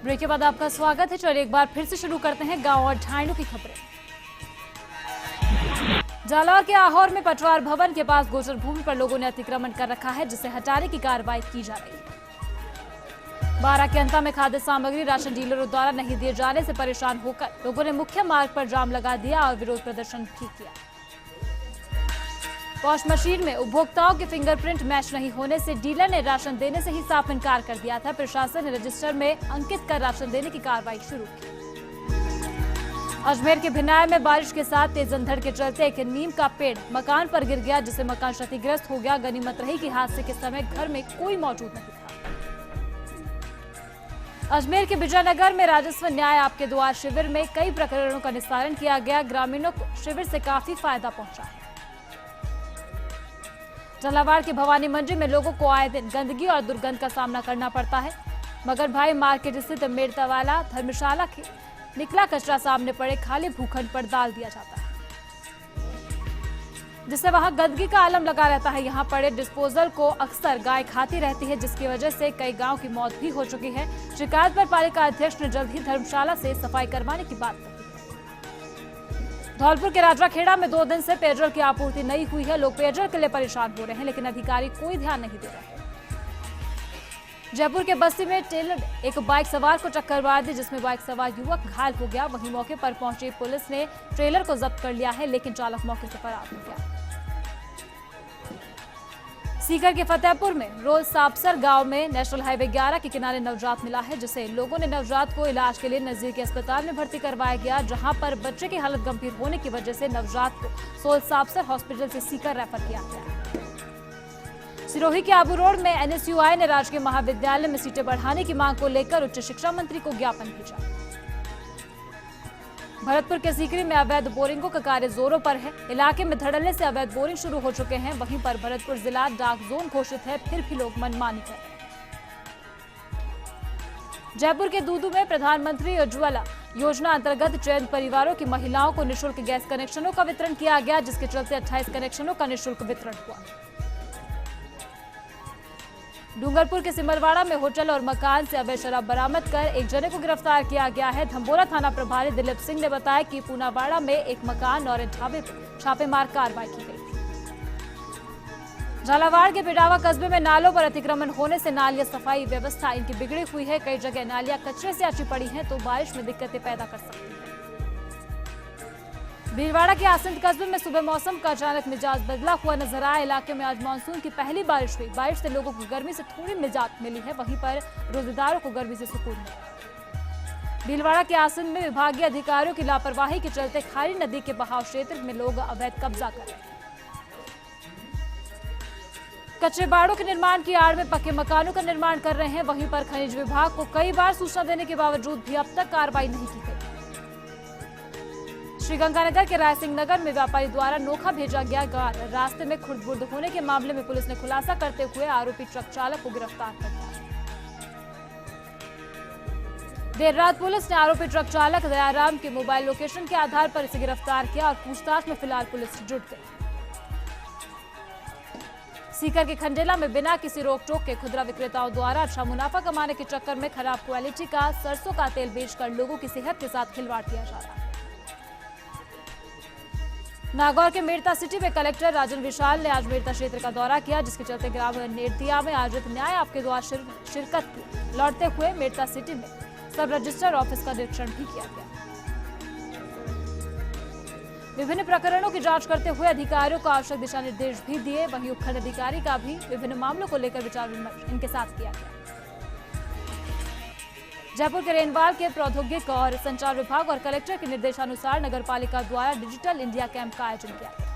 Break के बाद आपका स्वागत है। चलिए एक बार फिर से शुरू करते हैं गांव और ढाइनों की खबरें। जालौर के आहोर में पटवार भवन के पास गोचर भूमि पर लोगों ने अतिक्रमण कर रखा है, जिसे हटाने की कार्रवाई की जा रही है। 12 के अंत में खाद्य सामग्री राशन डीलरों द्वारा नहीं दिए जाने से परेशान होकर लोगों ने मुख्य मार्ग पर जाम लगा दिया और विरोध प्रदर्शन भी किया। पॉश मशीन में उपभोक्ताओं के फिंगरप्रिंट मैच नहीं होने से डीलर ने राशन देने से ही साफ इनकार कर दिया था। प्रशासन ने रजिस्टर में अंकित कर राशन देने की कार्रवाई शुरू की। अजमेर के भिनाय में बारिश के साथ तेज अंधड़ के चलते एक नीम का पेड़ मकान पर गिर गया, जिससे मकान क्षतिग्रस्त हो गया। गनीमत रही कि हादसे के समय घर में कोई मौजूद नहीं था। अजमेर के विजयनगर में राजस्व न्याय आपके द्वार शिविर में कई प्रकरणों का निस्तारण किया गया। ग्रामीणों को शिविर से काफी फायदा पहुंचा है। झालावाड़ की भवानी मंडी में लोगों को आए दिन गंदगी और दुर्गंध का सामना करना पड़ता है। मगर भाई मार्केट स्थित मेड़तावाला धर्मशाला के निकला कचरा सामने पड़े खाली भूखंड पर डाल दिया जाता है, जिससे वहां गंदगी का आलम लगा रहता है। यहां पड़े डिस्पोजल को अक्सर गाय खाती रहती है, जिसकी वजह से कई गांव की मौत भी हो चुकी है। शिकायत पर पालिका अध्यक्ष ने जल्द ही धर्मशाला से सफाई करवाने की बात कही। धौलपुर के राजाखेड़ा में 2 दिन से पेयजल की आपूर्ति नहीं हुई है। लोग पेयजल के लिए परेशान हो रहे हैं, लेकिन अधिकारी कोई ध्यान नहीं दे रहे। जयपुर के बस्ती में टेलर एक बाइक सवार को टक्कर मार दी, जिसमें बाइक सवार युवक घायल हो गया। वहीं मौके पर पहुंची पुलिस ने ट्रेलर को जब्त कर लिया है, लेकिन चालक मौके से फरार हो गया। सीकर के फतेहपुर में रोज सापसर गांव में नेशनल हाईवे 11 के किनारे नवजात मिला है, जिसे लोगों ने नवजात को इलाज के लिए नजदीकी अस्पताल में भर्ती करवाया गया, जहां पर बच्चे की हालत गंभीर होने की वजह से नवजात को सोल सापसर हॉस्पिटल से सीकर रेफर किया गया। सिरोही के आबू रोड में एनएसयूआई ने राजकीय महाविद्यालय में सीटें बढ़ाने की मांग को लेकर उच्च शिक्षा मंत्री को ज्ञापन भेजा। भरतपुर के सीकरी में अवैध बोरिंगों का कार्य जोरों पर है। इलाके में धड़ल्ले से अवैध बोरिंग शुरू हो चुके हैं। वहीं पर भरतपुर जिला डार्क जोन घोषित है, फिर भी लोग मनमानी कर रहे हैं। जयपुर के दूदू में प्रधानमंत्री उज्ज्वला योजना अंतर्गत चयनित परिवारों की महिलाओं को निःशुल्क गैस कनेक्शनों का वितरण किया गया, जिसके चलते 28 कनेक्शनों का निःशुल्क वितरण हुआ। डूंगरपुर के सिमरवाड़ा में होटल और मकान से अवैध शराब बरामद कर एक जने को गिरफ्तार किया गया है। धम्बोरा थाना प्रभारी दिलीप सिंह ने बताया कि पूनावाड़ा में एक मकान और एक ढाबे पर छापेमार कार्रवाई की गई थी। झालावाड़ के पिडावा कस्बे में नालों पर अतिक्रमण होने से नालियां सफाई व्यवस्था इनकी बिगड़ी हुई है। कई जगह नालियां कचरे से आची पड़ी हैं, तो बारिश में दिक्कतें पैदा कर सकती है। भीलवाड़ा के आसिंद कस्बे में सुबह मौसम का अचानक मिजाज बदला हुआ नजर आया। इलाके में आज मानसून की पहली बारिश हुई। बारिश से लोगों को गर्मी से थोड़ी निजात मिली है, वहीं पर रोजेदारों को गर्मी से सुकून मिला। भीलवाड़ा के आसिंद में विभागीय अधिकारियों की लापरवाही के चलते खारी नदी के बहाव क्षेत्र में लोग अवैध कब्जा कर रहे हैं। कच्चे बाड़ों के निर्माण की आड़ में पक्के मकानों का निर्माण कर रहे हैं। वहीं पर खनिज विभाग को कई बार सूचना देने के बावजूद भी अब तक कार्रवाई नहीं की गई। श्रीगंगानगर के रायसिंह नगर में व्यापारी द्वारा नोखा भेजा गया कार रास्ते में खुर्द-बुर्द होने के मामले में पुलिस ने खुलासा करते हुए आरोपी ट्रक चालक को गिरफ्तार कर लिया। देर रात पुलिस ने आरोपी ट्रक चालक दयाराम के मोबाइल लोकेशन के आधार पर इसे गिरफ्तार किया और पूछताछ में फिलहाल पुलिस जुट गई। सीकर के खंडेला में बिना किसी रोक टोक के खुदरा विक्रेताओं द्वारा अच्छा मुनाफा कमाने के चक्कर में खराब क्वालिटी का सरसों का तेल बेचकर लोगों की सेहत के साथ खिलवाड़ किया जा रहा है। नागौर के मेड़ता सिटी में कलेक्टर राजन विशाल ने आज मेड़ता क्षेत्र का दौरा किया, जिसके चलते ग्राम नेड़तिया में आयोजित न्याय आपके द्वार शिरकत की। लौटते हुए मेड़ता सिटी में सब रजिस्टर ऑफिस का निरीक्षण भी किया गया। विभिन्न प्रकरणों की जांच करते हुए अधिकारियों को आवश्यक दिशा निर्देश भी दिए। वहीं उपखंड अधिकारी का भी विभिन्न मामलों को लेकर विचार विमर्श इनके साथ किया गया। जयपुर के रेनवाल के प्रौद्योगिक और संचार विभाग और कलेक्टर के निर्देशानुसार नगर पालिका द्वारा डिजिटल इंडिया कैंप का आयोजन किया गया।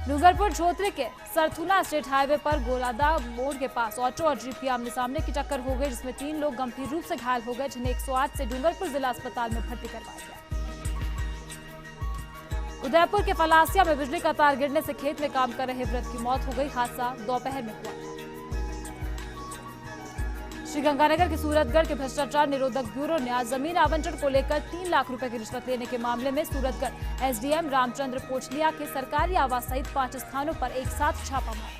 डूंगरपुर झोतरी के सरथुना स्टेट हाईवे पर गोलादा मोड़ के पास ऑटो और जीप की आमने सामने की टक्कर हो गई, जिसमें 3 लोग गंभीर रूप से घायल हो गए, जिन्हें 108 से डूंगरपुर जिला अस्पताल में भर्ती करवाया गया। उदयपुर के फलासिया में बिजली का तार गिरने से खेत में काम कर रहे वृद्ध की मौत हो गई। हादसा दोपहर में हुआ। श्रीगंगानगर के सूरतगढ़ के भ्रष्टाचार निरोधक ब्यूरो ने आज जमीन आवंटन को लेकर 3 लाख रुपए की रिश्वत लेने के मामले में सूरतगढ़ एसडीएम रामचंद्र पोचलिया के सरकारी आवास सहित 5 स्थानों पर एक साथ छापा मारा।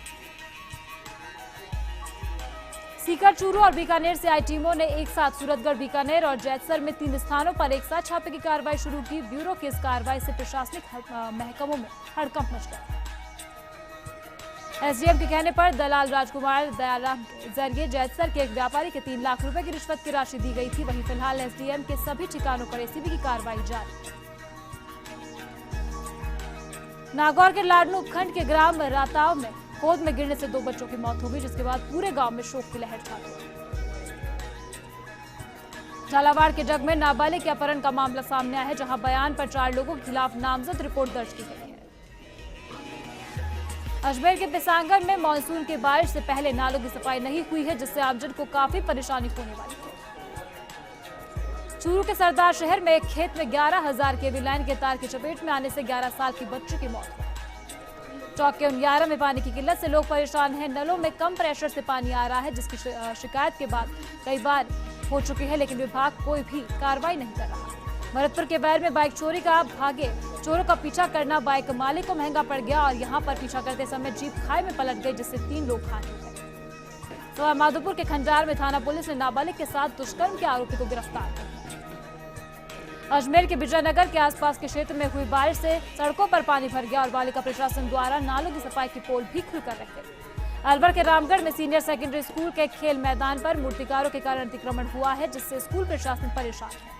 सीकर, चूरू और बीकानेर से आई टीमों ने एक साथ सूरतगढ़, बीकानेर और जैतसर में 3 स्थानों पर एक साथ छापे की कार्रवाई शुरू की। ब्यूरो की इस कार्रवाई से प्रशासनिक महकमों में हड़कंप मच गया। एसडीएम के कहने पर दलाल राजकुमार दयाराम के जरिए जैतसर के एक व्यापारी के 3 लाख रुपए की रिश्वत की राशि दी गई थी। वहीं फिलहाल एसडीएम के सभी ठिकानों पर एसीबी की कार्रवाई जारी। नागौर के लाडनू उपखंड के ग्राम राताव में खोद में गिरने से 2 बच्चों की मौत हो गई, जिसके बाद पूरे गांव में शोक की लहर छा गई। झालावाड़ के जग में नाबालिग के अपहरण का मामला सामने आया है, जहां बयान पर 4 लोगों के खिलाफ नामजद रिपोर्ट दर्ज की गई है। अजमेर के पिसांगन में मानसून की बारिश से पहले नालों की सफाई नहीं हुई है, जिससे आमजन को काफी परेशानी होने वाली है। चूरू के सरदार शहर में एक खेत में 11,000 केवी लाइन के तार की चपेट में आने से 11 साल की बच्ची की मौत हुई। चौक के उनियारा में पानी की किल्लत से लोग परेशान हैं। नलों में कम प्रेशर से पानी आ रहा है, जिसकी शिकायत के बाद कई बार हो चुकी है, लेकिन विभाग कोई भी कार्रवाई नहीं कर रहा। भरतपुर के बैर में बाइक चोरी का भागे चोरों का पीछा करना बाइक मालिक को महंगा पड़ गया और यहां पर पीछा करते समय जीप खाई में पलट गई, जिससे 3 लोग घायल हो गए। तो माधोपुर के खंडार में थाना पुलिस ने नाबालिग के साथ दुष्कर्म के आरोपी को गिरफ्तार कर लिया। अजमेर के विजयनगर के आसपास के क्षेत्र में हुई बारिश से सड़कों पर पानी भर गया और पालिका प्रशासन द्वारा नालों की सफाई की पोल भी खुलकर रखे। अलवर के रामगढ़ में सीनियर सेकेंडरी स्कूल के खेल मैदान पर मूर्तिकारों के कारण अतिक्रमण हुआ है, जिससे स्कूल प्रशासन परेशान है।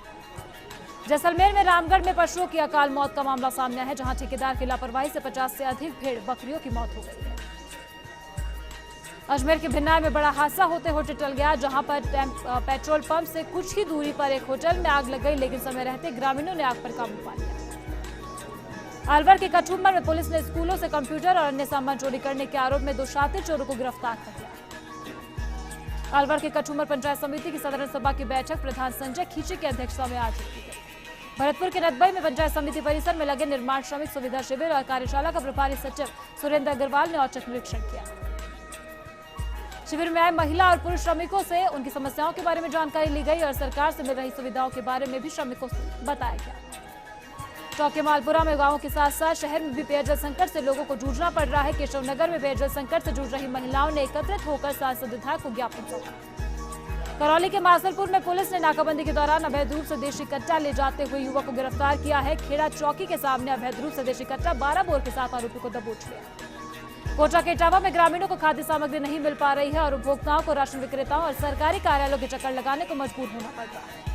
जैसलमेर में रामगढ़ में पशुओं की अकाल मौत का मामला सामने आया है, जहां ठेकेदार की लापरवाही से 50 से अधिक भेड़ बकरियों की मौत हो गई है। अजमेर के भिन्नार में बड़ा हादसा होते होते टल गया, जहां पर पेट्रोल पंप से कुछ ही दूरी पर एक होटल में आग लग गई, लेकिन समय रहते ग्रामीणों ने आग पर काबू पा लिया। अलवर के कठुम्बर में पुलिस ने स्कूलों से कंप्यूटर और अन्य सामान चोरी करने के आरोप में 2 शातिर चोरों को गिरफ्तार कर लिया। अलवर के कठुम्बर पंचायत समिति की साधारण सभा की बैठक प्रधान संजय खींची की अध्यक्षता में आज की गई। भरतपुर के नदबई में पंचायत समिति परिसर में लगे निर्माण श्रमिक सुविधा शिविर और कार्यशाला का प्रभारी सचिव सुरेंद्र अग्रवाल ने औचक निरीक्षण किया। शिविर में आए महिला और पुरुष श्रमिकों से उनकी समस्याओं के बारे में जानकारी ली गई और सरकार से मिल रही सुविधाओं के बारे में भी श्रमिकों को बताया गया। चौके मालपुरा में गांवों के साथ साथ शहर में भी पेयजल संकट से लोगों को जूझना पड़ रहा है। केशवनगर में पेयजल संकट से जूझ रही महिलाओं ने एकत्रित होकर सांसद विधायक को ज्ञापन सौंपा। करौली के मासलपुर में पुलिस ने नाकाबंदी के दौरान अवैध रूप से देशी कट्टा ले जाते हुए युवक को गिरफ्तार किया है। खेड़ा चौकी के सामने अवैध रूप से देशी कट्टा 12 बोर के साथ आरोपी को दबोच लिया। कोटा के इटावा में ग्रामीणों को खाद्य सामग्री नहीं मिल पा रही है और उपभोक्ताओं को राशन विक्रेताओं और सरकारी कार्यालयों के चक्कर लगाने को मजबूर होना पड़ रहा है।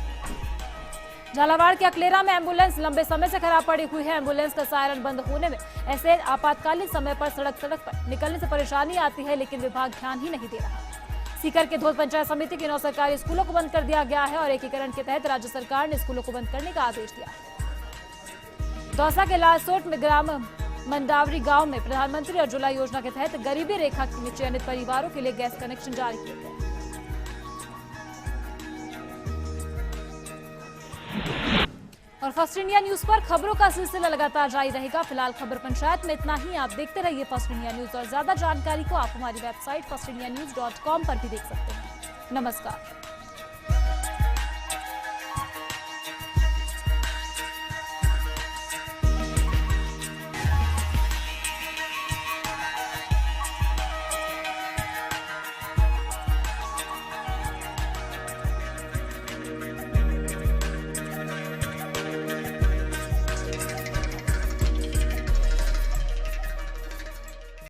झालावाड़ के अकलेरा में एम्बुलेंस लंबे समय से खराब पड़ी हुई है। एम्बुलेंस का सायरन बंद होने में ऐसे आपातकालीन समय पर सड़क पर निकलने से परेशानी आती है, लेकिन विभाग ध्यान ही नहीं दे रहा। सीकर के धोद पंचायत समिति के 9 सरकारी स्कूलों को बंद कर दिया गया है और एकीकरण के तहत राज्य सरकार ने स्कूलों को बंद करने का आदेश दिया है। दौसा के लालसोट में ग्राम मंडावरी गांव में प्रधानमंत्री उज्ज्वला योजना के तहत गरीबी रेखा के चयनित परिवारों के लिए गैस कनेक्शन जारी किए गए। और फर्स्ट इंडिया न्यूज पर खबरों का सिलसिला लगातार जारी रहेगा। फिलहाल खबर पंचायत में इतना ही। आप देखते रहिए फर्स्ट इंडिया न्यूज और ज्यादा जानकारी को आप हमारी वेबसाइट firstindianews.com पर भी देख सकते हैं। नमस्कार।